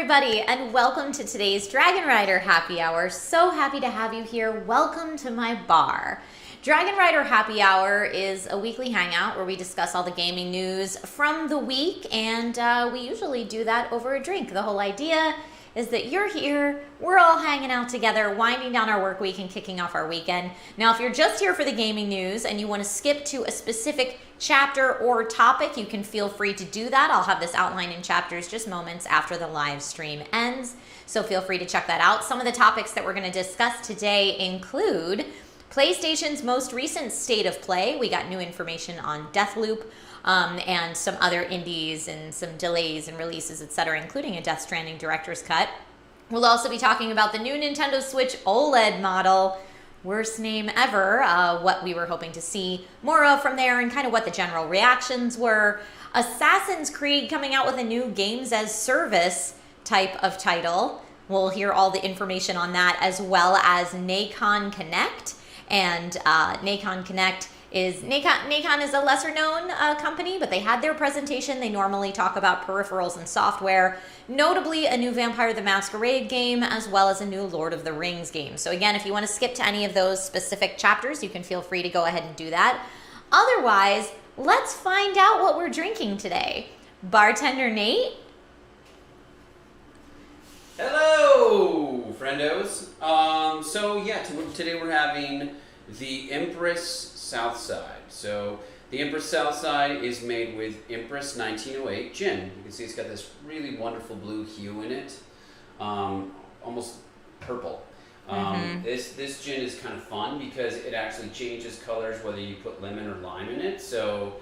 everybody, and welcome to today's Dragonrider Happy Hour. So happy to have you here. Welcome to my bar. Dragonrider Happy Hour is a weekly hangout where we discuss all the gaming news from the week, and we usually do that over a drink. The whole idea is that you're here, we're all hanging out together, winding down our work week and kicking off our weekend. Now, if you're just here for the gaming news and you want to skip to a specific chapter or topic, you can feel free to do that. I'll have this outlined in chapters just moments after the live stream ends, so feel free to check that out. Some of the topics that we're going to discuss today include PlayStation's most recent state of play. We got new information on Deathloop, and some other indies and some delays and releases, etc., including a Death Stranding Director's Cut. We'll also be talking about the new Nintendo Switch OLED model. Worst name ever, what we were hoping to see more of from there and kind of what the general reactions were. Assassin's Creed coming out with a new games as service type of title. We'll hear all the information on that, as well as Nacon Connect. And Nacon Connect is Nacon is a lesser known company, but they had their presentation. They normally talk about peripherals and software, notably a new Vampire the Masquerade game, as well as a new Lord of the Rings game. So again, if you want to skip to any of those specific chapters, you can feel free to go ahead and do that. Otherwise, let's find out what we're drinking today. Bartender Nate? Hello, friendos. Today we're having the Empress Southside. So the Empress Southside is made with Empress 1908 gin. You can see it's got this really wonderful blue hue in it, almost purple. This gin is kind of fun because it actually changes colors whether you put lemon or lime in it. So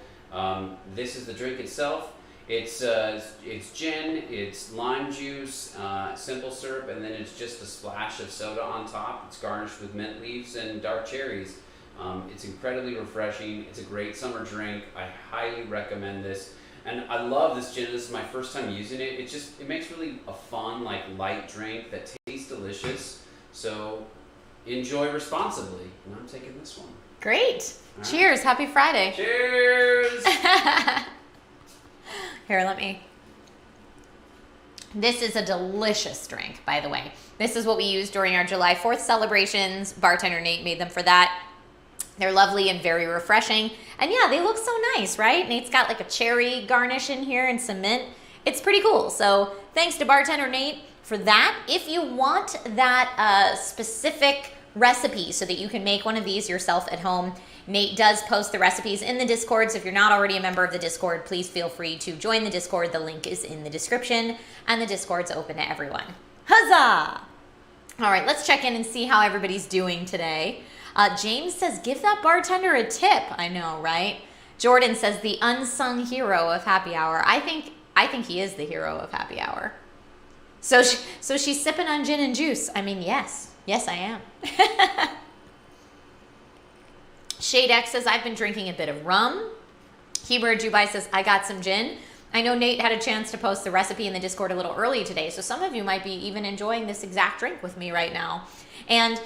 this is the drink itself. It's gin, it's lime juice, simple syrup, and then it's just a splash of soda on top. It's garnished with mint leaves and dark cherries. It's incredibly refreshing. It's a great summer drink. I highly recommend this. And I love this gin. This is my first time using it. It makes really a fun, light drink that tastes delicious. So enjoy responsibly. And I'm taking this one. Great. All Cheers. Right. Happy Friday. Cheers. Here, This is a delicious drink, by the way. This is what we used during our July 4th celebrations. Bartender Nate made them for that. They're lovely and very refreshing. And yeah, they look so nice, right? Nate's got a cherry garnish in here and some mint. It's pretty cool. So thanks to Bartender Nate for that. If you want that specific recipe so that you can make one of these yourself at home, Nate does post the recipes in the Discord, so if you're not already a member of the Discord, please feel free to join the Discord. The link is in the description, and the Discord's open to everyone. Huzzah! All right, let's check in and see how everybody's doing today. James says, give that bartender a tip. I know, right? Jordan says, the unsung hero of Happy Hour. I think he is the hero of Happy Hour. So she's sipping on gin and juice. I mean, yes. Yes, I am. Shade X says, I've been drinking a bit of rum. Heber Jubai says, I got some gin. I know Nate had a chance to post the recipe in the Discord a little early today, so some of you might be even enjoying this exact drink with me right now. And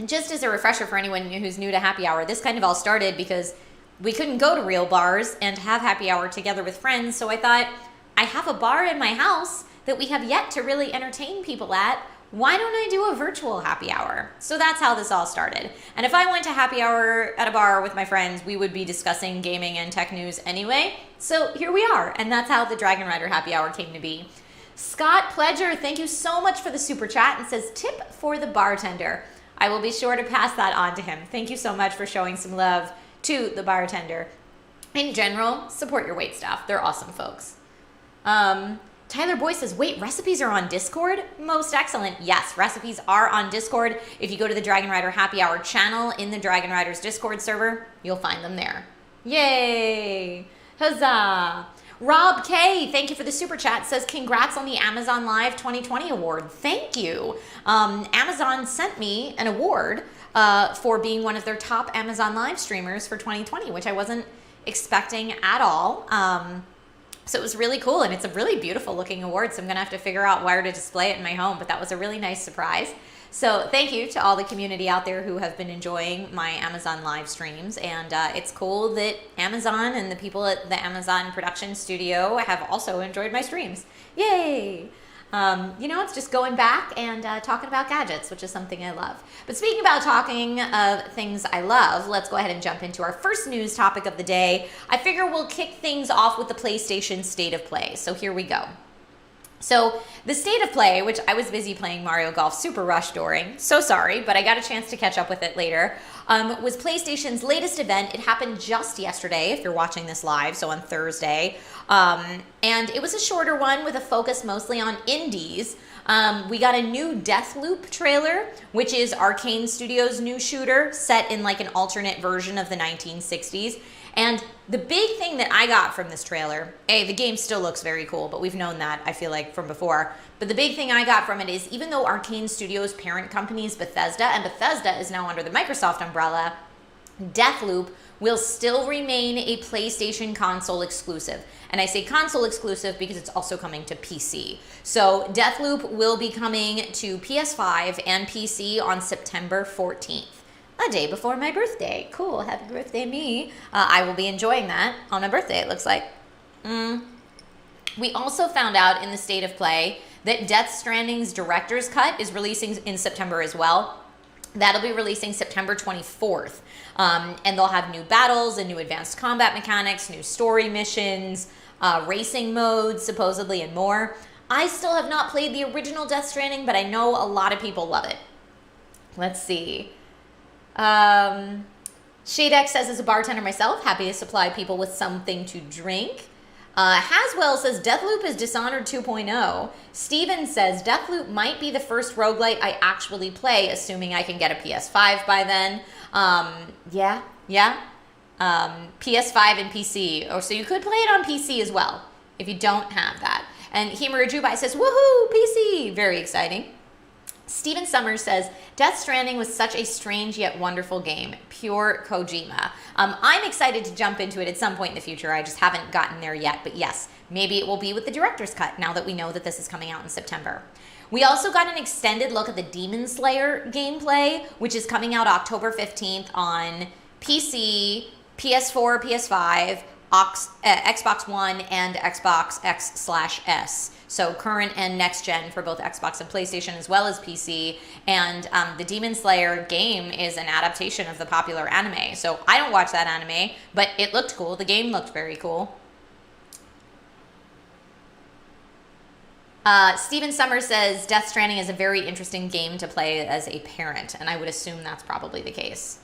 just as a refresher for anyone who's new to Happy Hour, this kind of all started because we couldn't go to real bars and have Happy Hour together with friends, so I thought, I have a bar in my house that we have yet to really entertain people at. Why don't I do a virtual happy hour? So that's how this all started. And if I went to happy hour at a bar with my friends, we would be discussing gaming and tech news anyway. So here we are, and that's how the Dragonrider Happy Hour came to be. Scott Pledger, thank you so much for the super chat, and says, tip for the bartender. I will be sure to pass that on to him. Thank you so much for showing some love to the bartender. In general, support your waitstaff. They're awesome folks. Tyler Boy says, wait, recipes are on Discord? Most excellent. Yes, recipes are on Discord. If you go to the Dragonrider Happy Hour channel in the Dragonriders Discord server, you'll find them there. Yay! Huzzah! Rob K, thank you for the super chat, says, congrats on the Amazon Live 2020 award. Thank you. Amazon sent me an award for being one of their top Amazon Live streamers for 2020, which I wasn't expecting at all. So it was really cool, and it's a really beautiful looking award, so I'm going to have to figure out where to display it in my home, but that was a really nice surprise. So thank you to all the community out there who have been enjoying my Amazon live streams, and it's cool that Amazon and the people at the Amazon production studio have also enjoyed my streams. Yay! It's just going back and talking about gadgets, which is something I love. But speaking about talking of things I love, let's go ahead and jump into our first news topic of the day. I figure we'll kick things off with the PlayStation State of Play. So here we go. So the State of Play, which I was busy playing Mario Golf Super Rush during, so sorry, but I got a chance to catch up with it later, was PlayStation's latest event. It happened just yesterday, if you're watching this live, so on Thursday. And it was a shorter one with a focus mostly on indies. We got a new Deathloop trailer, which is Arcane Studios' new shooter set in like an alternate version of the 1960s. And the big thing that I got from this trailer, the game still looks very cool, but we've known that, I feel like, from before. But the big thing I got from it is even though Arcane Studios' parent company is Bethesda, and Bethesda is now under the Microsoft umbrella, Deathloop will still remain a PlayStation console exclusive. And I say console exclusive because it's also coming to PC. So Deathloop will be coming to PS5 and PC on September 14th. A day before my birthday. Cool, happy birthday me. I will be enjoying that on my birthday, it looks like. We also found out in the State of Play that Death Stranding's director's cut is releasing in September as well. That'll be releasing September 24th. And they'll have new battles and new advanced combat mechanics, new story missions, racing modes, supposedly, and more. I still have not played the original Death Stranding, but I know a lot of people love it. Let's see. Shadex says, as a bartender myself, happy to supply people with something to drink. Haswell says, Deathloop is Dishonored 2.0. Steven says, Deathloop might be the first roguelite I actually play, assuming I can get a PS5 by then. Yeah. PS5 and PC. Oh, so you could play it on PC as well, if you don't have that. And Himura Jubai says, woohoo, PC! Very exciting. Steven Summers says, Death Stranding was such a strange yet wonderful game. Pure Kojima. I'm excited to jump into it at some point in the future. I just haven't gotten there yet. But yes, maybe it will be with the director's cut now that we know that this is coming out in September. We also got an extended look at the Demon Slayer gameplay, which is coming out October 15th on PC, PS4, PS5, Xbox One, and Xbox X/S. So current and next gen for both Xbox and PlayStation as well as PC. And the Demon Slayer game is an adaptation of the popular anime. So I don't watch that anime, but it looked cool. The game looked very cool. Steven Summers says, Death Stranding is a very interesting game to play as a parent. And I would assume that's probably the case.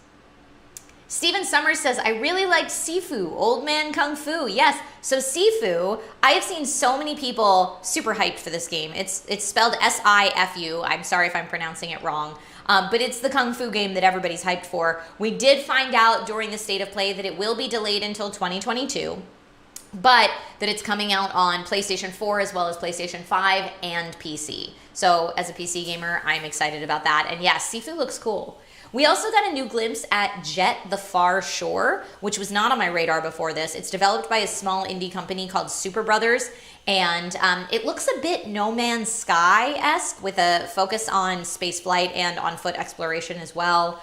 Steven Summers says, I really liked Sifu, Old Man Kung Fu. Yes, so Sifu, I have seen so many people super hyped for this game. It's spelled S-I-F-U. I'm sorry if I'm pronouncing it wrong. But it's the Kung Fu game that everybody's hyped for. We did find out during the State of Play that it will be delayed until 2022. But that it's coming out on PlayStation 4 as well as PlayStation 5 and PC. So as a PC gamer, I'm excited about that. And yes, Sifu looks cool. We also got a new glimpse at Jet the Far Shore, which was not on my radar before this. It's developed by a small indie company called Super Brothers, and it looks a bit No Man's Sky-esque with a focus on spaceflight and on-foot exploration as well.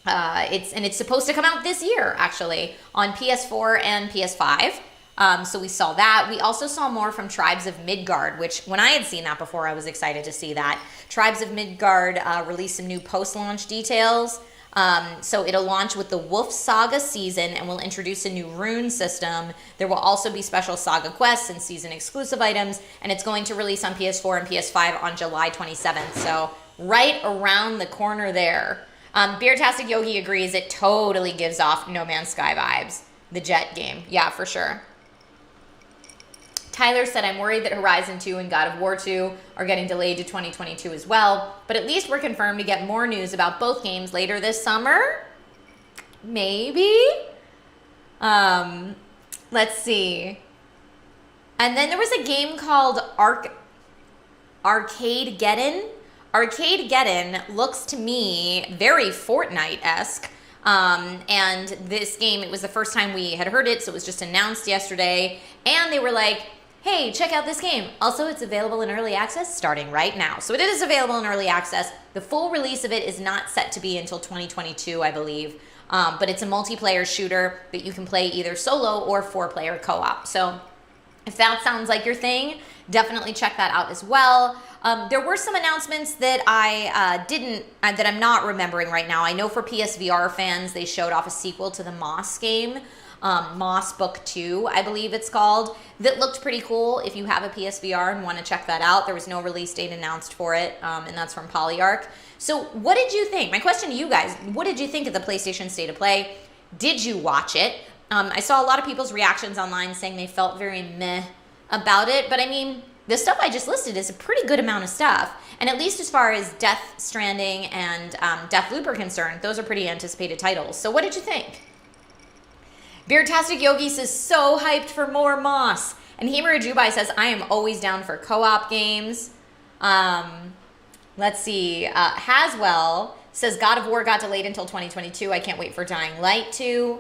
It's supposed to come out this year, actually, on PS4 and PS5. So we saw that. We also saw more from Tribes of Midgard, which when I had seen that before, I was excited to see that. Tribes of Midgard released some new post-launch details. So it'll launch with the Wolf Saga season and will introduce a new rune system. There will also be special saga quests and season exclusive items, and it's going to release on PS4 and PS5 on July 27th. So right around the corner there. Beertastic Yogi agrees it totally gives off No Man's Sky vibes. The Jet game. Yeah, for sure. Tyler said, I'm worried that Horizon 2 and God of War 2 are getting delayed to 2022 as well, but at least we're confirmed to get more news about both games later this summer. Maybe? Let's see. And then there was a game called Arcade-Geddon. Arcade-Geddon looks to me very Fortnite-esque. And this game, it was the first time we had heard it, so it was just announced yesterday. And they were like, hey, check out this game. Also, it's available in early access starting right now. So it is available in early access. The full release of it is not set to be until 2022, I believe. But it's a multiplayer shooter that you can play either solo or 4-player co-op. So if that sounds like your thing, Definitely check that out as well. There were some announcements that that I'm not remembering right now. I know for PSVR fans, they showed off a sequel to the Moss game, Moss Book 2, I believe it's called, that looked pretty cool if you have a PSVR and want to check that out. There was no release date announced for it, and that's from Polyarc. So what did you think? My question to you guys, what did you think of the PlayStation State of Play? Did you watch it? I saw a lot of people's reactions online saying they felt very meh about it, but I mean, the stuff I just listed is a pretty good amount of stuff. And at least as far as Death Stranding and Deathloop are concerned, those are pretty anticipated titles. So what did you think? Beardtastic Yogi says, so hyped for more Moss. And Himura Jubai says, I am always down for co-op games. Let's see. Haswell says, God of War got delayed until 2022. I can't wait for Dying Light 2.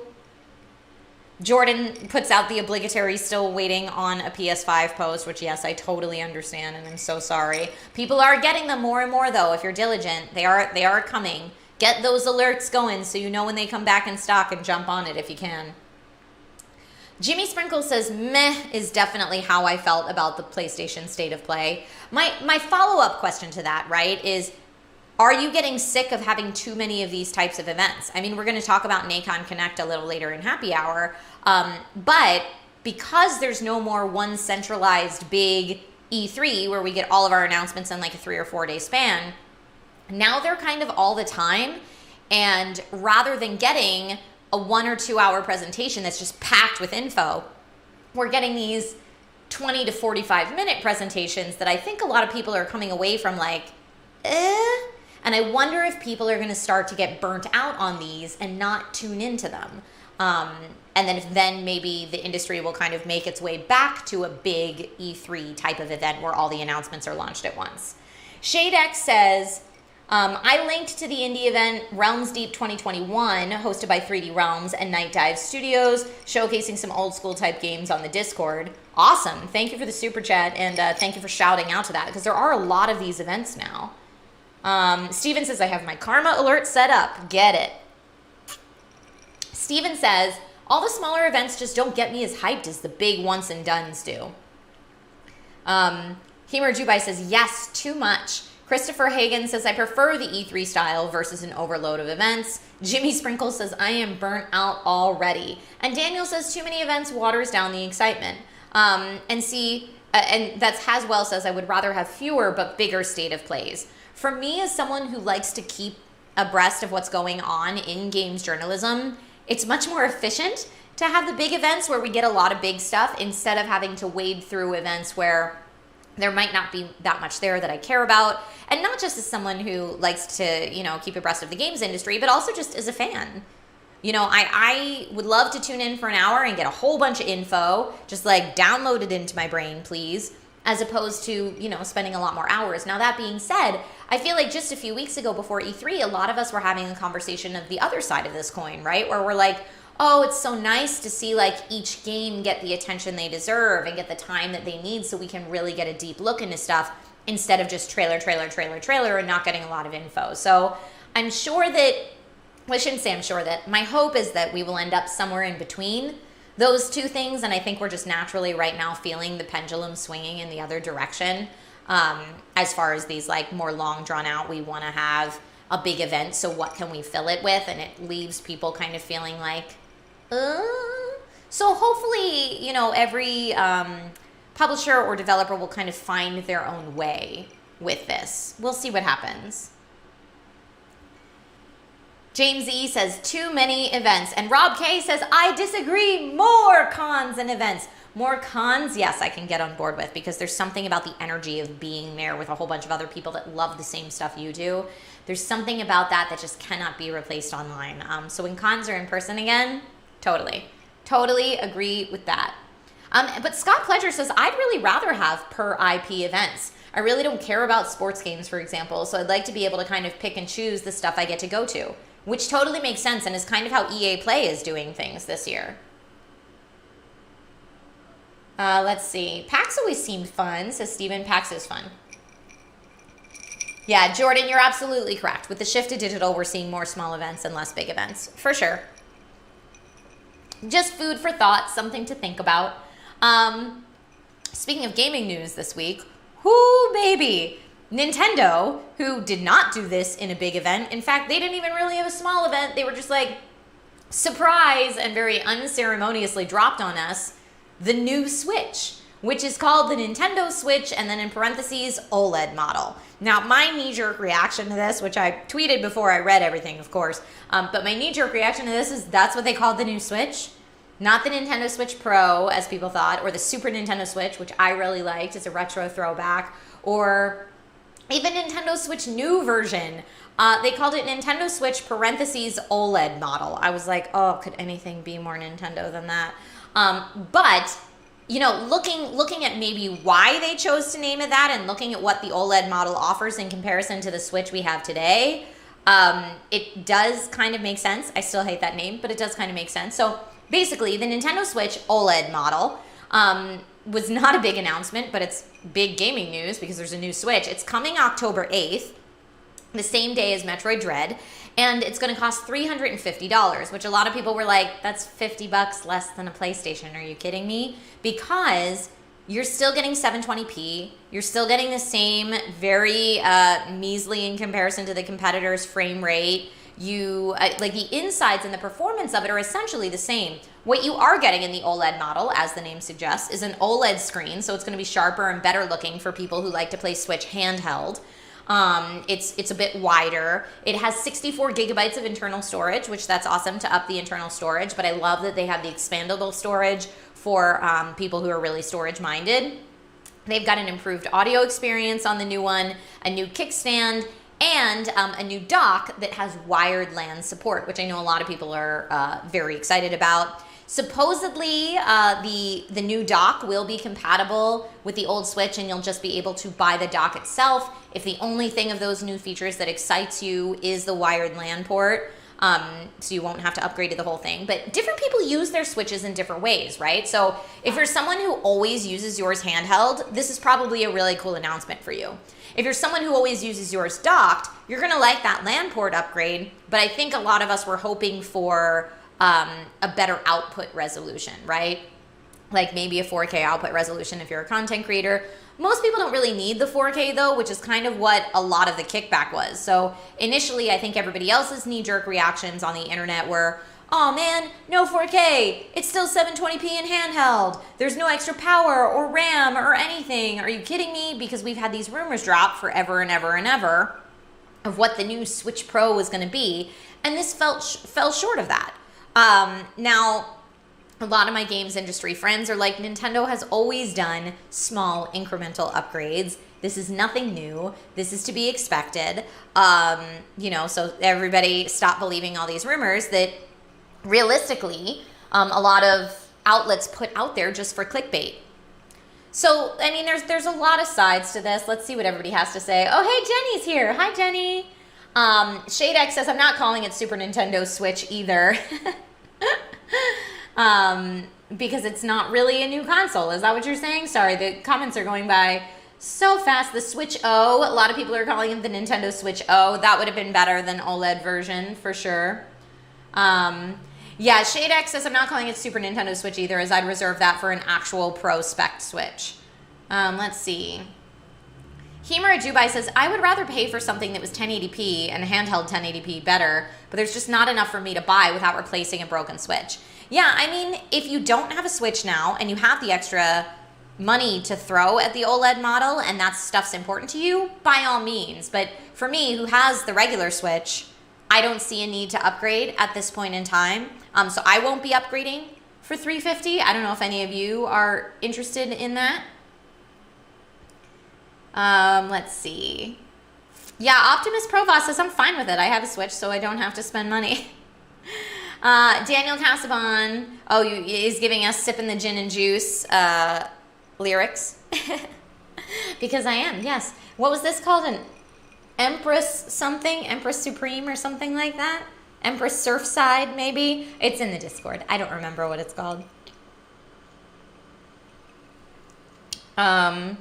Jordan puts out the obligatory still waiting on a PS5 post, which, yes, I totally understand, and I'm so sorry. People are getting them more and more, though. If you're diligent, they are coming. Get those alerts going so you know when they come back in stock and jump on it if you can. Jimmy Sprinkle says, meh is definitely how I felt about the PlayStation State of Play. My follow-up question to that, right, is, are you getting sick of having too many of these types of events? I mean, we're going to talk about Nacon Connect a little later in Happy Hour, but because there's no more one centralized big E3 where we get all of our announcements in like a 3 or 4 day span, now they're kind of all the time, and rather than getting a 1 or 2 hour presentation that's just packed with info, we're getting these 20 to 45 minute presentations that I think a lot of people are coming away from like, and I wonder if people are going to start to get burnt out on these and not tune into them. And then maybe the industry will kind of make its way back to a big E3 type of event where all the announcements are launched at once. ShadeX says, I linked to the indie event Realms Deep 2021, hosted by 3D Realms and Night Dive Studios, showcasing some old school type games on the Discord. Awesome. Thank you for the super chat, and thank you for shouting out to that, because there are a lot of these events now. Steven says, I have my karma alert set up. Get it. Steven says, all the smaller events just don't get me as hyped as the big once and dones do. Himur Jubai says, yes, too much. Christopher Hagen says, I prefer the E3 style versus an overload of events. Jimmy Sprinkle says, I am burnt out already. And Daniel says, too many events waters down the excitement. And that's Haswell says, I would rather have fewer but bigger state of plays. For me, as someone who likes to keep abreast of what's going on in games journalism, it's much more efficient to have the big events where we get a lot of big stuff instead of having to wade through events where there might not be that much there that I care about. And not just as someone who likes to, keep abreast of the games industry, but also just as a fan. I would love to tune in for an hour and get a whole bunch of info, just like download it into my brain, please, as opposed to, spending a lot more hours. Now, that being said, I feel like just a few weeks ago before E3, a lot of us were having a conversation of the other side of this coin, right? Where we're like, oh, it's so nice to see like each game get the attention they deserve and get the time that they need so we can really get a deep look into stuff instead of just trailer and not getting a lot of info. So I'm sure that, well, I shouldn't say I'm sure that, my hope is that we will end up somewhere in between those two things, and I think we're just naturally right now feeling the pendulum swinging in the other direction. As far as these like more long drawn out, we want to have a big event, so what can we fill it with? And it leaves people kind of feeling like, so hopefully, every publisher or developer will kind of find their own way with this. We'll see what happens. James E says, too many events. And Rob K says, I disagree, more cons and events. More cons, yes, I can get on board with, because there's something about the energy of being there with a whole bunch of other people that love the same stuff you do. There's something about that just cannot be replaced online. So when cons are in person again, totally agree with that. But Scott Pledger says, I'd really rather have per IP events. I really don't care about sports games, for example, so I'd like to be able to kind of pick and choose the stuff I get to go to, which totally makes sense and is kind of how EA Play is doing things this year. Let's see. PAX always seemed fun, says Steven. PAX is fun. Yeah, Jordan, you're absolutely correct. With the shift to digital, we're seeing more small events and less big events, for sure. Just food for thought, something to think about. Speaking of gaming news this week, whoo baby, Nintendo, who did not do this in a big event. In fact, they didn't even really have a small event. They were just like, surprise, and very unceremoniously dropped on us the new Switch, which is called the Nintendo Switch, and then in parentheses, OLED model. Now, my knee-jerk reaction to this, which I tweeted before I read everything, of course, but my knee-jerk reaction to this is that's what they called the new Switch. Not the Nintendo Switch Pro, as people thought, or the Super Nintendo Switch, which I really liked. It's a retro throwback. Or even Nintendo Switch new version. They called it Nintendo Switch parentheses OLED model. I was like, oh, could anything be more Nintendo than that? But, you know, looking at maybe why they chose to name it that and looking at what the OLED model offers in comparison to the Switch we have today, it does kind of make sense. I still hate that name, but it does kind of make sense. So basically, the Nintendo Switch OLED model was not a big announcement, but it's big gaming news because there's a new Switch. It's coming October 8th, the same day as Metroid Dread, and it's going to cost $350, which a lot of people were like, that's $50 less than a PlayStation. Are you kidding me? Because you're still getting 720p. You're still getting the same very measly in comparison to the competitor's frame rate. Like the insides and the performance of it are essentially the same. What you are getting in the OLED model, as the name suggests, is an OLED screen, so it's going to be sharper and better looking for people who like to play Switch handheld. It's a bit wider. It has 64 gigabytes of internal storage, which that's awesome to up the internal storage, but I love that they have the expandable storage for people who are really storage minded. They've got an improved audio experience on the new one, a new kickstand, and a new dock that has wired LAN support, which I know a lot of people are very excited about. Supposedly, the new dock will be compatible with the old Switch, and you'll just be able to buy the dock itself if the only thing of those new features that excites you is the wired LAN port. So you won't have to upgrade to the whole thing. But different people use their Switches in different ways, right? So if you're someone who always uses yours handheld, this is probably a really cool announcement for you. If you're someone who always uses yours docked, you're going to like that LAN port upgrade. But I think a lot of us were hoping for a better output resolution, right? Like maybe a 4K output resolution if you're a content creator. Most people don't really need the 4K though, which is kind of what a lot of the kickback was. So initially, I think everybody else's knee-jerk reactions on the internet were, oh man, no 4K, it's still 720p in handheld. There's no extra power or RAM or anything. Are you kidding me? Because we've had these rumors drop forever and ever and ever of what the new Switch Pro was gonna be. And this fell short of that. Now, a lot of my games industry friends are like, Nintendo has always done small incremental upgrades. This is nothing new. This is to be expected. You know, so everybody stop believing all these rumors that realistically, a lot of outlets put out there just for clickbait. So, I mean, there's a lot of sides to this. Let's see what everybody has to say. Oh, hey, Jenny's here. Hi, Jenny. ShadeX says, I'm not calling it Super Nintendo Switch either. Because it's not really a new console. Is that what you're saying? Sorry, the comments are going by so fast. The Switch O, a lot of people are calling it the Nintendo Switch O. That would have been better than OLED version for sure. Yeah, ShadeX says I'm not calling it Super Nintendo Switch either, as I'd reserve that for an actual Pro Spec Switch. Let's see. Himura Dubai says, I would rather pay for something that was 1080p and a handheld 1080p better, but there's just not enough for me to buy without replacing a broken Switch. Yeah, I mean, if you don't have a Switch now and you have the extra money to throw at the OLED model and that stuff's important to you, by all means. But for me, who has the regular Switch, I don't see a need to upgrade at this point in time. So I won't be upgrading for $350. I don't know if any of you are interested in that. Let's see. Yeah, Optimus Provost says, I'm fine with it. I have a Switch, so I don't have to spend money. Daniel Casabon, is giving us sipping the gin and juice lyrics. Because I am, yes. What was this called? An Empress something? Empress Supreme or something like that? Empress Surfside, maybe? It's in the Discord. I don't remember what it's called. Tyler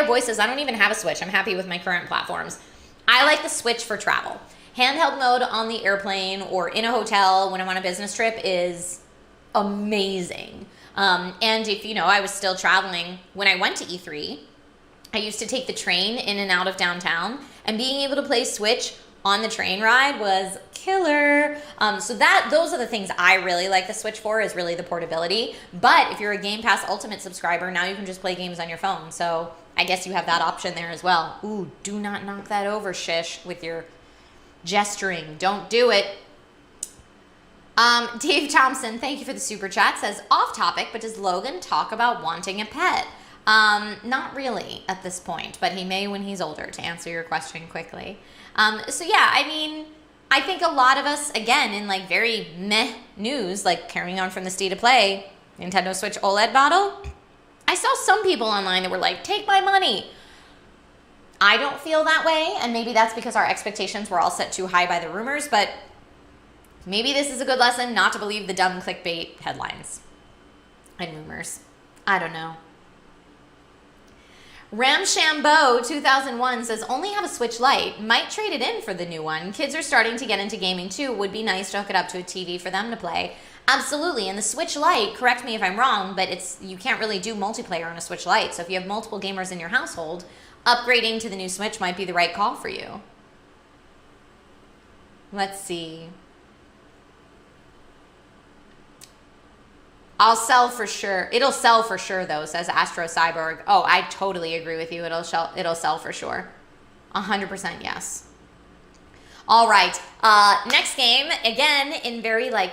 Boy says, I don't even have a Switch. I'm happy with my current platforms. I like the Switch for travel. Handheld mode on the airplane or in a hotel when I'm on a business trip is amazing. And if you know, I was still traveling when I went to E3, I used to take the train in and out of downtown, and being able to play Switch on the train ride was killer. So those are the things I really like the Switch for, is really the portability. But if you're a Game Pass Ultimate subscriber, now you can just play games on your phone. So I guess you have that option there as well. Ooh, do not knock that over, Shish, with your gesturing. Don't do it. Dave Thompson, thank you for the super chat, says, off topic, but does Logan talk about wanting a pet? Not really at this point, but he may when he's older, to answer your question quickly. So yeah, I mean, I think a lot of us, again, in like very meh news, like carrying on from the State of Play, Nintendo Switch OLED model, I saw some people online that were like, take my money. I don't feel that way, and maybe that's because our expectations were all set too high by the rumors, but maybe this is a good lesson not to believe the dumb clickbait headlines and rumors. I don't know. Ramshambo 2001 says, only have a Switch Lite. Might trade it in for the new one. Kids are starting to get into gaming too. Would be nice to hook it up to a TV for them to play. Absolutely. And the Switch Lite, correct me if I'm wrong, but you can't really do multiplayer on a Switch Lite. So if you have multiple gamers in your household, upgrading to the new Switch might be the right call for you. Let's see. I'll sell for sure. It'll sell for sure, though, says Astro Cyborg. Oh, I totally agree with you. It'll sell for sure. 100% yes. All right. Next game, again, in very, like,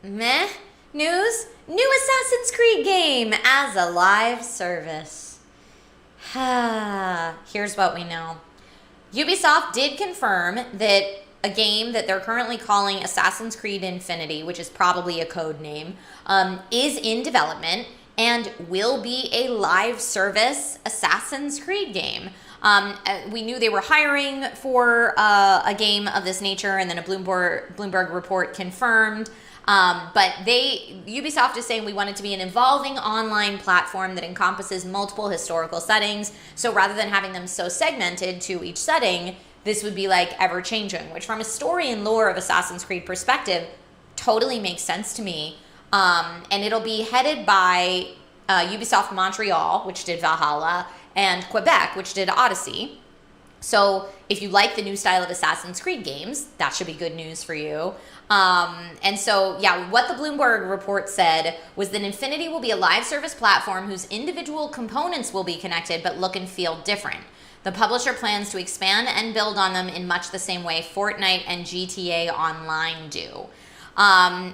meh news. New Assassin's Creed game as a live service. Here's what we know. Ubisoft did confirm that a game that they're currently calling Assassin's Creed Infinity, which is probably a code name, is in development and will be a live service Assassin's Creed game. We knew they were hiring for a game of this nature, and then a Bloomberg report confirmed. But Ubisoft is saying we want it to be an evolving online platform that encompasses multiple historical settings. So rather than having them so segmented to each setting, this would be like ever-changing, which from a story and lore of Assassin's Creed perspective, totally makes sense to me. And it'll be headed by Ubisoft Montreal, which did Valhalla, and Quebec, which did Odyssey. So if you like the new style of Assassin's Creed games, that should be good news for you. And so, yeah, what the Bloomberg report said was that Infinity will be a live service platform whose individual components will be connected but look and feel different. The publisher plans to expand and build on them in much the same way Fortnite and GTA Online do.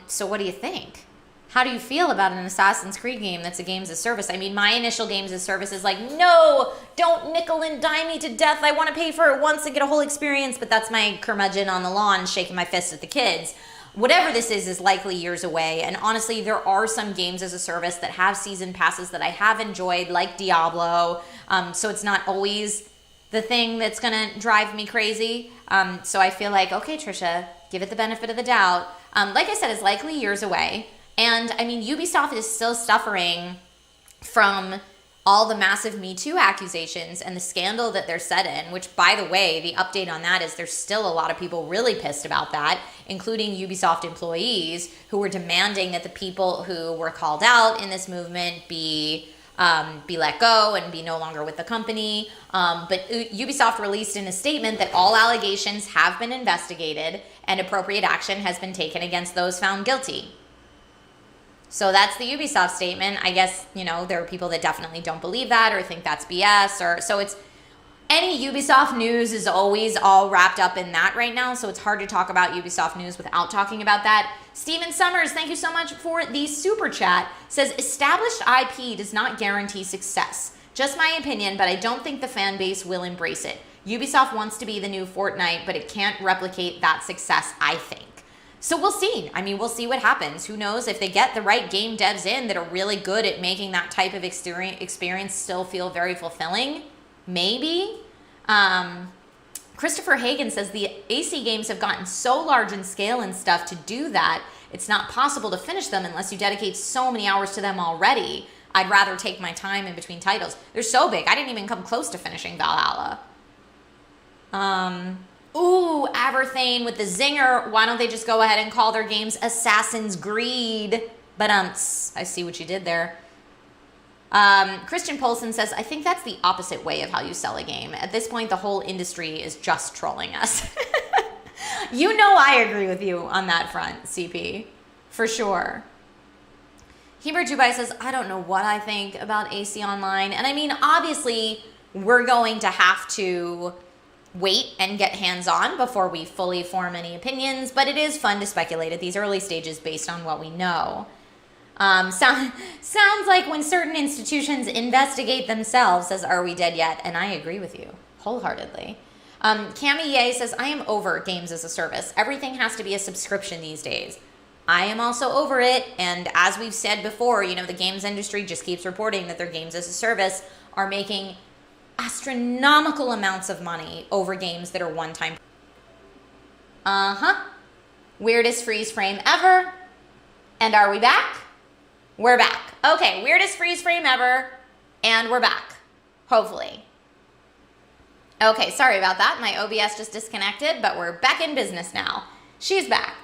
So what do you think? How do you feel about an Assassin's Creed game that's a games as service? I mean, my initial games as service is like, no, don't nickel and dime me to death. I want to pay for it once and get a whole experience, but that's my curmudgeon on the lawn shaking my fist at the kids. Whatever this is likely years away. And honestly, there are some games as a service that have season passes that I have enjoyed, like Diablo. So it's not always the thing that's going to drive me crazy. So I feel like, okay, Trisha, give it the benefit of the doubt. Like I said, it's likely years away. And I mean, Ubisoft is still suffering from all the massive Me Too accusations and the scandal that they're set in, which, by the way, the update on that is there's still a lot of people really pissed about that, including Ubisoft employees who were demanding that the people who were called out in this movement be let go and be no longer with the company. But Ubisoft released in a statement that all allegations have been investigated and appropriate action has been taken against those found guilty. So that's the Ubisoft statement. I guess, you know, there are people that definitely don't believe that or think that's BS. So it's any Ubisoft news is always all wrapped up in that right now. So it's hard to talk about Ubisoft news without talking about that. Steven Summers, thank you so much for the super chat. Says, established IP does not guarantee success. Just my opinion, but I don't think the fan base will embrace it. Ubisoft wants to be the new Fortnite, but it can't replicate that success, I think. So we'll see. I mean, we'll see what happens. Who knows if they get the right game devs in that are really good at making that type of experience still feel very fulfilling. Maybe. Christopher Hagen says the AC games have gotten so large in scale and stuff to do that, it's not possible to finish them unless you dedicate so many hours to them already. I'd rather take my time in between titles. They're so big. I didn't even come close to finishing Valhalla. Ooh, Aberthane with the zinger. Why don't they just go ahead and call their games Assassin's Greed? But I see what you did there. Christian Polson says, I think that's the opposite way of how you sell a game. At this point, the whole industry is just trolling us. You know I agree with you on that front, CP. For sure. Heber Dubai says, I don't know what I think about AC Online. And I mean, obviously, we're going to have to wait and get hands-on before we fully form any opinions, but it is fun to speculate at these early stages based on what we know. Sounds like when certain institutions investigate themselves, says, are we dead yet? And I agree with you wholeheartedly. Cami Ye says, I am over games as a service. Everything has to be a subscription these days. I am also over it, and as we've said before, you know, the games industry just keeps reporting that their games as a service are making astronomical amounts of money over games that are one-time. Weirdest freeze frame ever. And are we back? We're back. Okay, weirdest freeze frame ever, and we're back. Hopefully. Okay, sorry about that. My OBS just disconnected, but we're back in business now. She's back.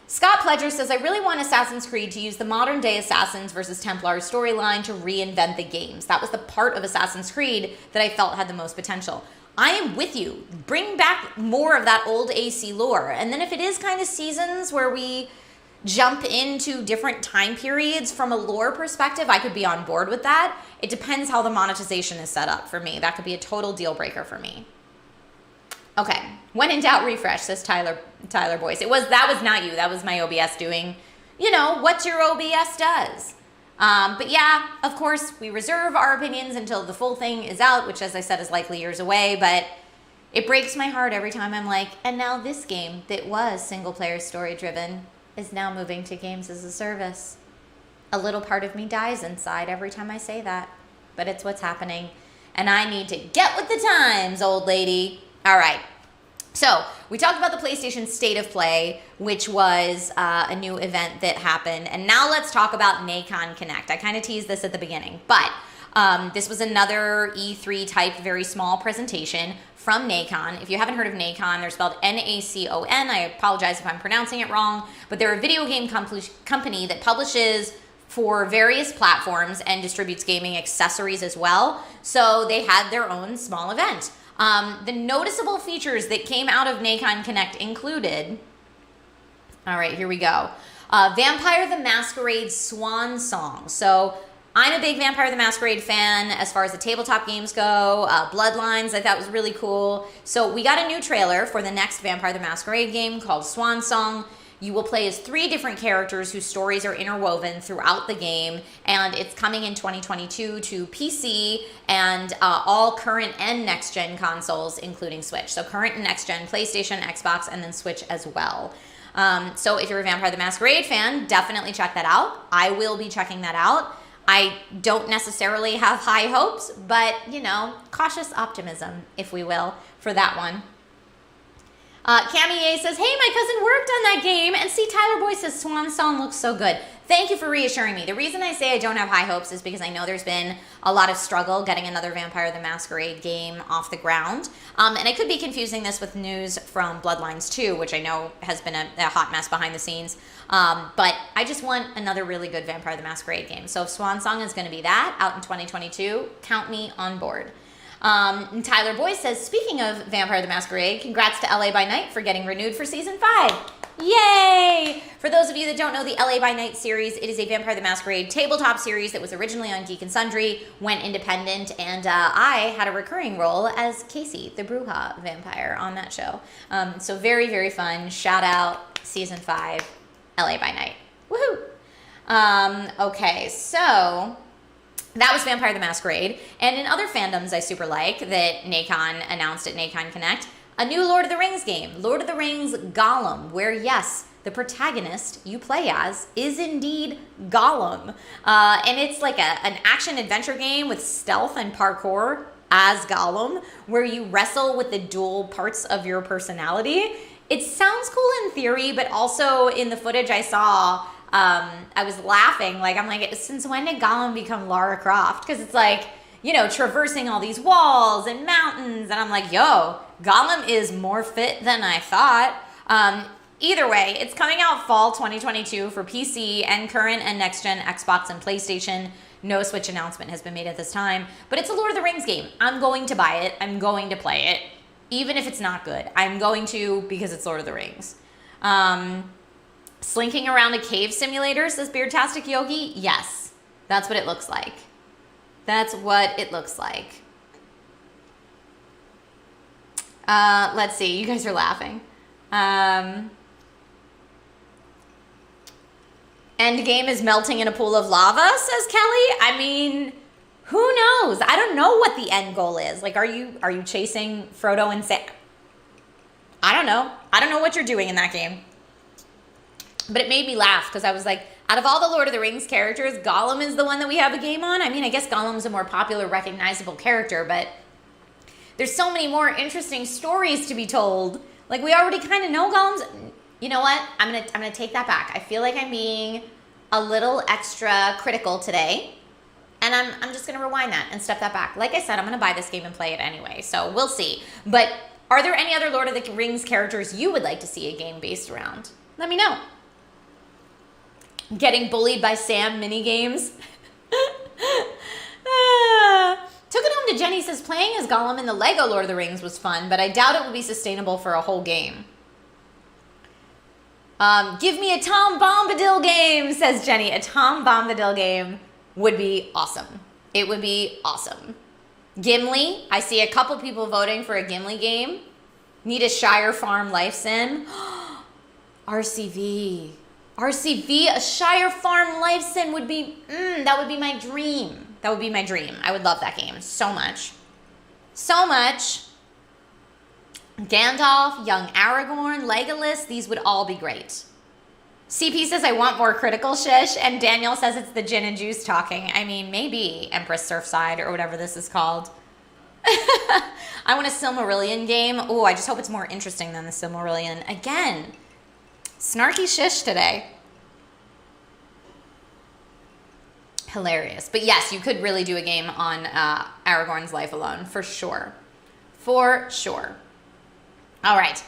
Scott Pledger says, I really want Assassin's Creed to use the modern day Assassins versus Templars storyline to reinvent the games. That was the part of Assassin's Creed that I felt had the most potential. I am with you. Bring back more of that old AC lore. And then if it is kind of seasons where we jump into different time periods from a lore perspective, I could be on board with that. It depends how the monetization is set up for me. That could be a total deal breaker for me. Okay, when in doubt, refresh, says Tyler Boyce. That was not you. That was my OBS doing, you know, what your OBS does. But yeah, of course, we reserve our opinions until the full thing is out, which, as I said, is likely years away. But it breaks my heart every time I'm like, and now this game that was single-player story-driven is now moving to games as a service. A little part of me dies inside every time I say that. But it's what's happening. And I need to get with the times, old lady. All right, so we talked about the PlayStation State of Play, which was a new event that happened. And now let's talk about Nacon Connect. I kind of teased this at the beginning, but this was another E3 type, very small presentation from Nacon. If you haven't heard of Nacon, they're spelled Nacon. I apologize if I'm pronouncing it wrong, but they're a video game company that publishes for various platforms and distributes gaming accessories as well. So they had their own small event. The noticeable features that came out of Nacon Connect included, all right, here we go. Vampire the Masquerade Swan Song. So I'm a big Vampire the Masquerade fan as far as the tabletop games go. Bloodlines I thought was really cool. So we got a new trailer for the next Vampire the Masquerade game called Swan Song. You will play as 3 different characters whose stories are interwoven throughout the game, and it's coming in 2022 to PC and all current and next-gen consoles, including Switch. So current and next-gen, PlayStation, Xbox, and then Switch as well. So if you're a Vampire the Masquerade fan, definitely check that out. I will be checking that out. I don't necessarily have high hopes, but, you know, cautious optimism, if we will, for that one. Cami A says, hey, my cousin worked on that game, and see, Tyler Boyce says Swan Song looks so good. Thank you for reassuring me. The reason I say I don't have high hopes is because I know there's been a lot of struggle getting another Vampire the Masquerade game off the ground. And I could be confusing this with news from Bloodlines 2, which I know has been a hot mess behind the scenes. But I just want another really good Vampire the Masquerade game. So if Swan Song is going to be that out in 2022, count me on board. And Tyler Boyce says, speaking of Vampire the Masquerade, congrats to LA by Night for getting renewed for Season 5. Yay! For those of you that don't know the LA by Night series, it is a Vampire the Masquerade tabletop series that was originally on Geek and Sundry, went independent, and I had a recurring role as Casey, the Bruja vampire, on that show. So very, very fun. Shout out Season 5, LA by Night. Woohoo! Okay, so that was Vampire the Masquerade. And in other fandoms I super like that Nacon announced at Nacon Connect, a new Lord of the Rings game, Lord of the Rings Gollum, where yes, the protagonist you play as is indeed Gollum. And it's like an action-adventure game with stealth and parkour as Gollum, where you wrestle with the dual parts of your personality. It sounds cool in theory, but also in the footage I saw, I was laughing. I'm like, since when did Gollum become Lara Croft? Because it's like, you know, traversing all these walls and mountains. And I'm like, yo, Gollum is more fit than I thought. Either way, it's coming out fall 2022 for PC and current and next-gen Xbox and PlayStation. No Switch announcement has been made at this time, but it's a Lord of the Rings game. I'm going to buy it. I'm going to play it. Even if it's not good, I'm going to because it's Lord of the Rings. Slinking around a cave simulator, says Beardtastic Yogi. Yes, that's what it looks like. That's what it looks like. Let's see. You guys are laughing. Endgame is melting in a pool of lava, says Kelly. I mean, who knows? I don't know what the end goal is. Like, are you chasing Frodo and Sam? I don't know. I don't know what you're doing in that game. But it made me laugh because I was like, out of all the Lord of the Rings characters, Gollum is the one that we have a game on. I mean, I guess Gollum's a more popular, recognizable character, but there's so many more interesting stories to be told. Like, we already kind of know Gollum's. You know what? I'm gonna take that back. I feel like I'm being a little extra critical today, and I'm just gonna rewind that and step that back. Like I said, I'm gonna buy this game and play it anyway, so we'll see. But are there any other Lord of the Rings characters you would like to see a game based around? Let me know. Getting bullied by Sam mini games. Took it home to Jenny, says playing as Gollum in the Lego Lord of the Rings was fun, but I doubt it would be sustainable for a whole game. Give me a Tom Bombadil game, says Jenny. A Tom Bombadil game would be awesome. It would be awesome. Gimli. I see a couple people voting for a Gimli game. Need a Shire Farm life sim. RCV. RCV, a Shire Farm life sim would be, that would be my dream. That would be my dream. I would love that game so much. So much. Gandalf, young Aragorn, Legolas, these would all be great. CP says, I want more critical shish, and Daniel says it's the gin and juice talking. I mean, maybe Empress Surfside or whatever this is called. I want a Silmarillion game. Oh, I just hope it's more interesting than the Silmarillion. Again, snarky shish today. Hilarious. But yes, you could really do a game on Aragorn's life alone, for sure. For sure. All right,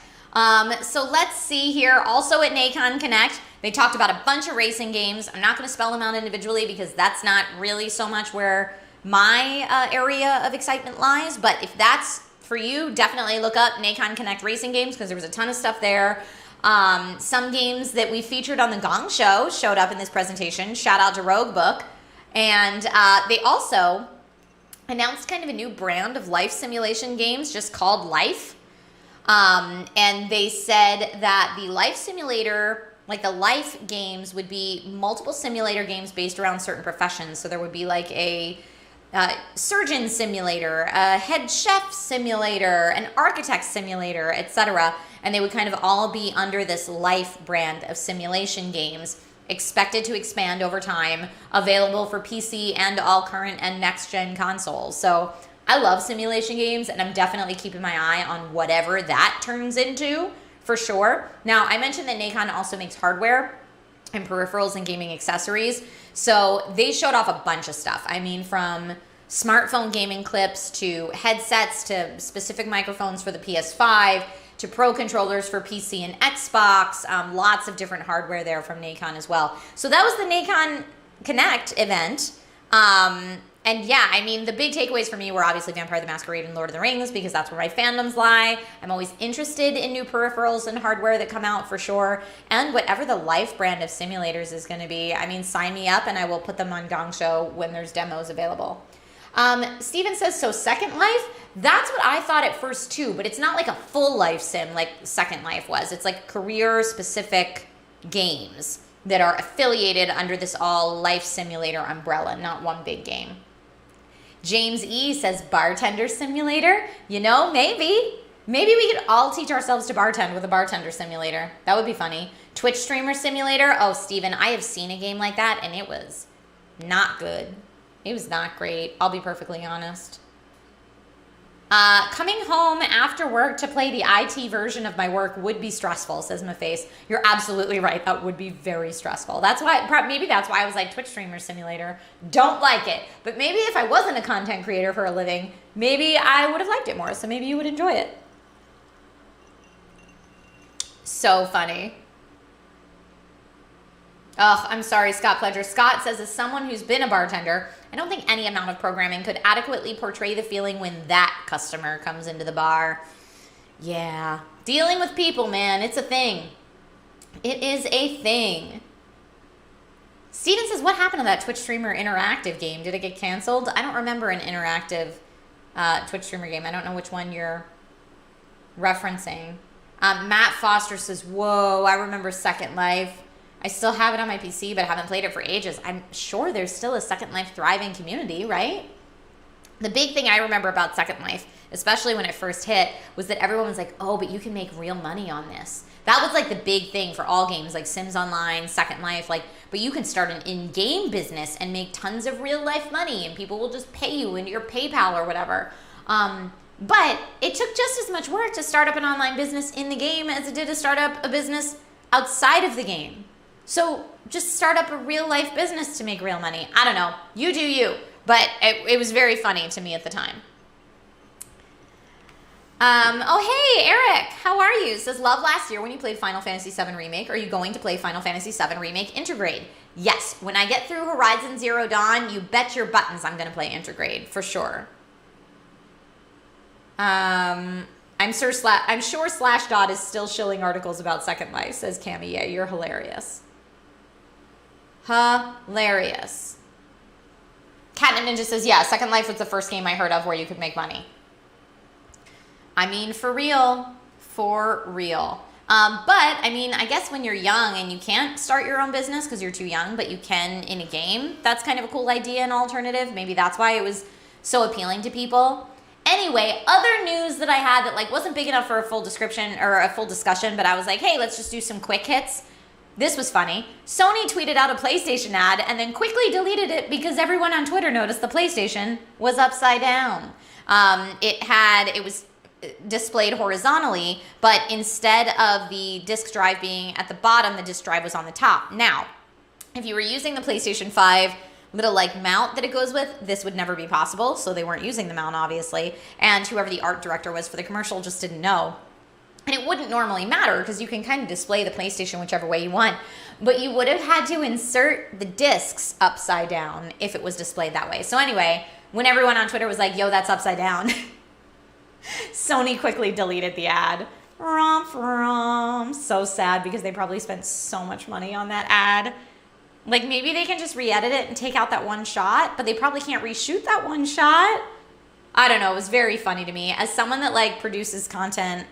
so let's see here. Also at Nacon Connect, they talked about a bunch of racing games. I'm not going to spell them out individually because that's not really so much where my area of excitement lies. But if that's for you, definitely look up Nacon Connect racing games because there was a ton of stuff there. Some games that we featured on the Gong Show showed up in this presentation. Shout out to Roguebook. And they also announced kind of a new brand of life simulation games just called Life. And they said that the life simulator, like the life games, would be multiple simulator games based around certain professions. So there would be like a surgeon simulator, a head chef simulator, an architect simulator, etc. And they would kind of all be under this life brand of simulation games, expected to expand over time, available for PC and all current and next-gen consoles. So I love simulation games, and I'm definitely keeping my eye on whatever that turns into, for sure. Now, I mentioned that Nacon also makes hardware and peripherals and gaming accessories. So they showed off a bunch of stuff. I mean, from smartphone gaming clips to headsets to specific microphones for the PS5 to pro controllers for PC and Xbox. Lots of different hardware there from Nacon as well. So that was the Nacon Connect event. And yeah, I mean, the big takeaways for me were obviously Vampire the Masquerade and Lord of the Rings because that's where my fandoms lie. I'm always interested in new peripherals and hardware that come out for sure. And whatever the life brand of simulators is going to be, I mean, sign me up and I will put them on Gong Show when there's demos available. Steven says, so Second Life? That's what I thought at first too, but it's not like a full life sim like Second Life was. It's like career-specific games that are affiliated under this all life simulator umbrella, not one big game. James E says bartender simulator. You know, maybe we could all teach ourselves to bartend with a bartender simulator. That would be funny. Twitch streamer simulator. Oh, Steven, I have seen a game like that and it was not good. It was not great. I'll be perfectly honest. Coming home after work to play the IT version of my work would be stressful, says Maface. You're absolutely right. That would be very stressful. That's why, maybe that's why I was like, Twitch streamer simulator. Don't like it. But maybe if I wasn't a content creator for a living, maybe I would have liked it more. So maybe you would enjoy it. So funny. Ugh, I'm sorry, Scott Pledger. Scott says, as someone who's been a bartender, I don't think any amount of programming could adequately portray the feeling when that customer comes into the bar. Yeah. Dealing with people, man, it's a thing. It is a thing. Steven says, what happened to that Twitch streamer interactive game? Did it get canceled? I don't remember an interactive Twitch streamer game. I don't know which one you're referencing. Matt Foster says, whoa, I remember Second Life. I still have it on my PC, but I haven't played it for ages. I'm sure there's still a Second Life thriving community, right? The big thing I remember about Second Life, especially when it first hit, was that everyone was like, oh, but you can make real money on this. That was like the big thing for all games, like Sims Online, Second Life, like, but you can start an in-game business and make tons of real life money, and people will just pay you into your PayPal or whatever. But it took just as much work to start up an online business in the game as it did to start up a business outside of the game. So just start up a real life business to make real money. I don't know. You do you. But it was very funny to me at the time. Oh, hey, Eric. How are you? Says, love last year when you played Final Fantasy VII Remake. Are you going to play Final Fantasy VII Remake Intergrade? Yes. When I get through Horizon Zero Dawn, you bet your buttons I'm going to play Intergrade, for sure. I'm sure Slashdot is still shilling articles about Second Life, says Cammy. Yeah, you're hilarious. Hilarious. Catnip Ninja says, yeah, Second Life was the first game I heard of where you could make money. I mean, for real. For real. But, I mean, I guess when you're young and you can't start your own business because you're too young, but you can in a game, that's kind of a cool idea and alternative. Maybe that's why it was so appealing to people. Anyway, other news that I had that like wasn't big enough for a full description or a full discussion, but I was like, hey, let's just do some quick hits. This was funny. Sony tweeted out a PlayStation ad and then quickly deleted it because everyone on Twitter noticed the PlayStation was upside down. It was displayed horizontally, but instead of the disk drive being at the bottom, the disk drive was on the top. Now, if you were using the PlayStation 5 little like mount that it goes with, this would never be possible, so they weren't using the mount, obviously, and whoever the art director was for the commercial just didn't know. And it wouldn't normally matter because you can kind of display the PlayStation whichever way you want, but you would have had to insert the discs upside down if it was displayed that way. So anyway, when everyone on Twitter was like, yo, that's upside down, Sony quickly deleted the ad. So sad because they probably spent so much money on that ad. Like maybe they can just re-edit it and take out that one shot, but they probably can't reshoot that one shot. I don't know. It was very funny to me. As someone that like produces content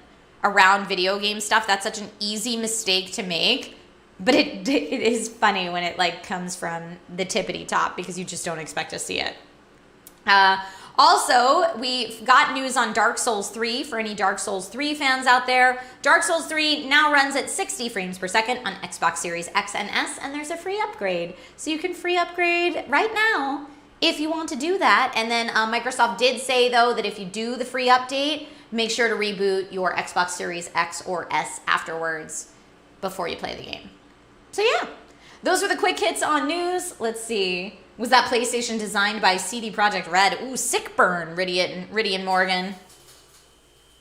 around video game stuff, that's such an easy mistake to make, but it is funny when it like comes from the tippity top because you just don't expect to see it. Also, we've got news on Dark Souls 3 for any Dark Souls 3 fans out there. Dark Souls 3 now runs at 60 frames per second on Xbox Series X and S, and there's a free upgrade. So you can free upgrade right now if you want to do that. And then Microsoft did say, though, that if you do the free update, make sure to reboot your Xbox Series X or S afterwards before you play the game. So yeah, those were the quick hits on news. Let's see. Was that PlayStation designed by CD Projekt Red? Ooh, sick burn, Ridian Morgan.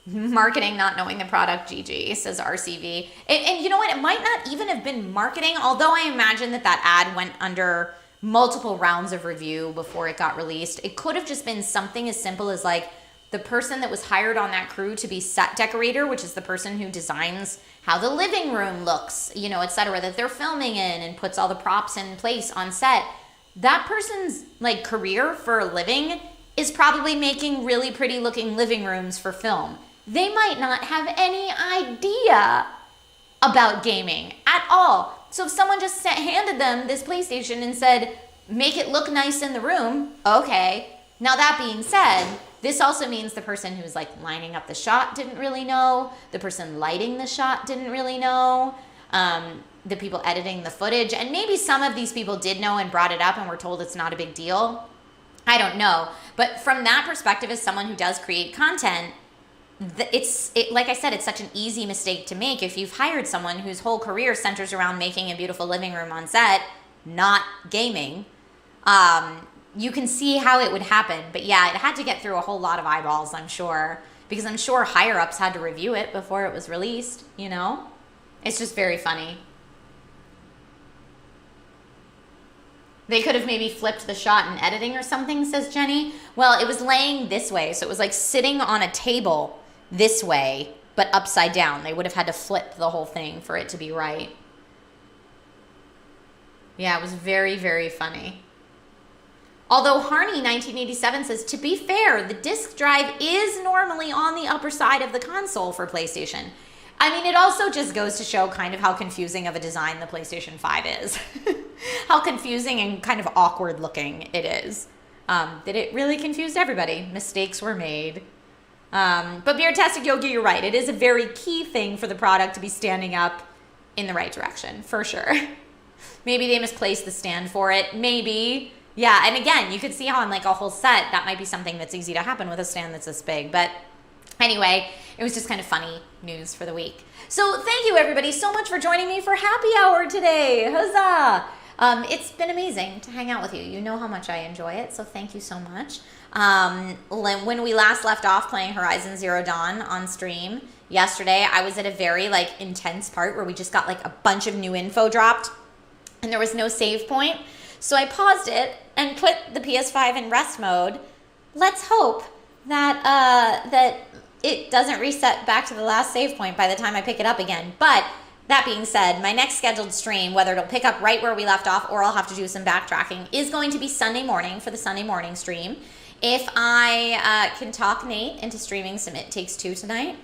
Marketing, not knowing the product, GG, says RCV. And you know what? It might not even have been marketing, although I imagine that ad went under multiple rounds of review before it got released. It could have just been something as simple as like the person that was hired on that crew to be set decorator, which is the person who designs how the living room looks, you know, etc., that they're filming in and puts all the props in place on set. That person's like career for a living is probably making really pretty looking living rooms for film. They might not have any idea about gaming at all. So if someone just handed them this PlayStation and said, make it look nice in the room, okay. Now that being said, this also means the person who's like lining up the shot didn't really know. The person lighting the shot didn't really know. The people editing the footage, and maybe some of these people did know and brought it up and were told it's not a big deal. I don't know. But from that perspective, as someone who does create content, like I said, it's such an easy mistake to make if you've hired someone whose whole career centers around making a beautiful living room on set, not gaming. You can see how it would happen. But yeah, it had to get through a whole lot of eyeballs, I'm sure, because I'm sure higher-ups had to review it before it was released, you know? It's just very funny. They could have maybe flipped the shot in editing or something, says Jenny. Well, it was laying this way, so it was like sitting on a table this way, but upside down. They would have had to flip the whole thing for it to be right. Yeah, it was very, very funny. Although Harney 1987 says, to be fair, the disk drive is normally on the upper side of the console for PlayStation. I mean, it also just goes to show kind of how confusing of a design the PlayStation 5 is. How confusing and kind of awkward looking it is. That it really confused everybody. Mistakes were made. But Beer-tastic Yogi, you're right. It is a very key thing for the product to be standing up in the right direction, for sure. Maybe they misplaced the stand for it. Maybe. Yeah, and again, you could see how on like a whole set, that might be something that's easy to happen with a stand that's this big. But anyway, it was just kind of funny news for the week. So thank you, everybody, so much for joining me for happy hour today. Huzzah! It's been amazing to hang out with you. You know how much I enjoy it, so thank you so much. When we last left off playing Horizon Zero Dawn on stream yesterday, I was at a very like intense part where we just got like a bunch of new info dropped, and there was no save point. So I paused it and put the PS5 in rest mode. Let's hope that that it doesn't reset back to the last save point by the time I pick it up again. But that being said, my next scheduled stream, whether it'll pick up right where we left off or I'll have to do some backtracking, is going to be Sunday morning for the Sunday morning stream. If I can talk Nate into streaming some It Takes Two tonight,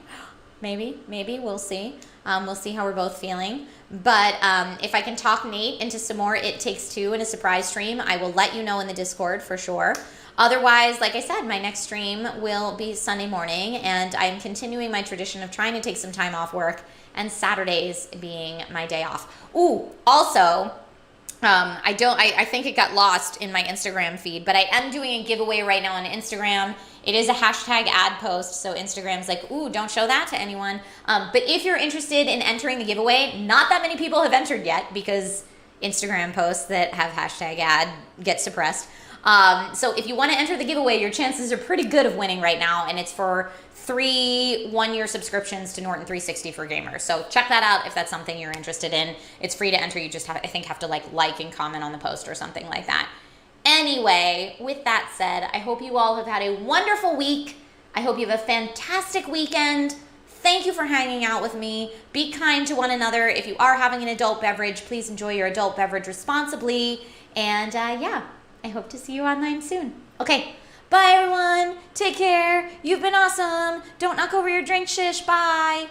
maybe, we'll see. We'll see how we're both feeling. But if I can talk Nate into some more It Takes Two in a surprise stream, I will let you know in the Discord for sure. Otherwise, like I said, my next stream will be Sunday morning, and I'm continuing my tradition of trying to take some time off work, and Saturdays being my day off. Ooh, also, I think it got lost in my Instagram feed, but I am doing a giveaway right now on Instagram. It is a hashtag ad post, so Instagram's like, ooh, don't show that to anyone. But if you're interested in entering the giveaway, not that many people have entered yet because Instagram posts that have hashtag ad get suppressed. So if you want to enter the giveaway, your chances are pretty good of winning right now, and it's for 3 one-year subscriptions to Norton 360 for gamers. So check that out if that's something you're interested in. It's free to enter. You just have to like and comment on the post or something like that. Anyway, with that said, I hope you all have had a wonderful week. I hope you have a fantastic weekend. Thank you for hanging out with me. Be kind to one another. If you are having an adult beverage, please enjoy your adult beverage responsibly. And yeah, I hope to see you online soon. Okay, bye everyone. Take care. You've been awesome. Don't knock over your drink, shish. Bye.